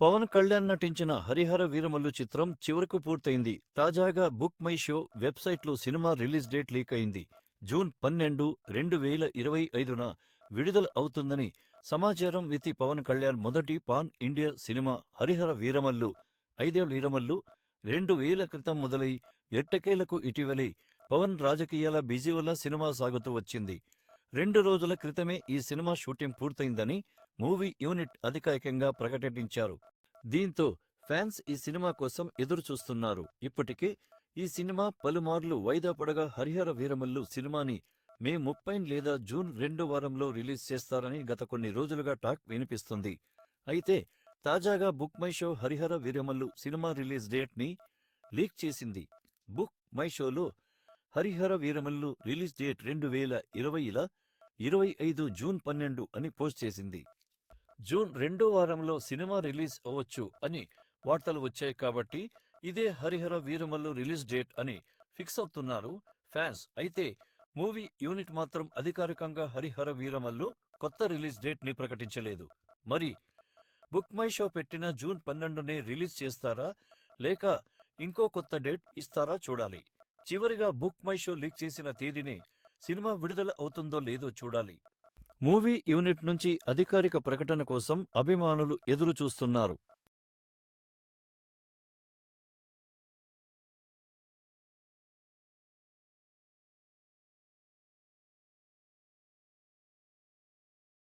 పవన్ కళ్యాణ్ నటించిన హరిహర వీరమల్లు చిత్రం చివరకు పూర్తయింది. తాజాగా బుక్ మై షో వెబ్సైట్లో సినిమా రిలీజ్ డేట్ లీక్ అయింది. జూన్ 12, 2025న విడుదల అవుతుందని సమాచారం. పవన్ కళ్యాణ్ మొదటి pan India cinema Harihara Veeramallu. 5 ఏళ్ల వీరమల్లు 2000 క్రితం మొదలై ఎట్టకేలకు ఇటీవలే పవన్ రాజకీయాల బిజీ వల్ల సినిమా సాగుతూ వచ్చింది. 2 రోజుల క్రితమే ఈ సినిమా షూటింగ్ పూర్తయిందని మూవీ యూనిట్ అధికారికంగా ప్రకటించారు. దీంతో ఫ్యాన్స్ ఈ సినిమా కోసం ఎదురు చూస్తున్నారు. ఇప్పటికే ఈ సినిమా పలుమార్లు వాయిదా పడగా హరిహర వీరమల్లు సినిమాని మే 30 లేదా జూన్ 2 వారంలో రిలీజ్ చేస్తారని గత కొన్ని రోజులుగా టాక్ వినిపిస్తుంది. అయితే తాజాగా Book My Show Harihara Veeramallu cinema release date ని లీక్ చేసింది. బుక్ మై షోలో హరిహర వీరమల్లు రిలీజ్ డేట్ 2020ల 25 జూన్ 12 అని పోస్ట్ చేసింది. జూన్ 2 వారంలో సినిమా రిలీజ్ అవ్వచ్చు అని వార్తలు వచ్చాయి. కాబట్టి ఇదే హరిహర వీరమల్లు రిలీజ్ డేట్ అని ఫిక్స్ అవుతున్నారు ఫ్యాన్స్. అయితే మూవీ యూనిట్ మాత్రం అధికారికంగా హరిహర వీరమల్లు కొత్త రిలీజ్ డేట్ ని ప్రకటించలేదు. మరి బుక్ మై షో పెట్టిన జూన్ 12నే రిలీజ్ చేస్తారా లేక ఇంకో కొత్త డేట్ ఇస్తారా చూడాలి. చివరిగా బుక్ మై షో లీక్ చేసిన తేదీనే సినిమా విడుదల అవుతుందో లేదో చూడాలి. మూవీ యూనిట్ నుంచి అధికారిక ప్రకటన కోసం అభిమానులు ఎదురు చూస్తున్నారు.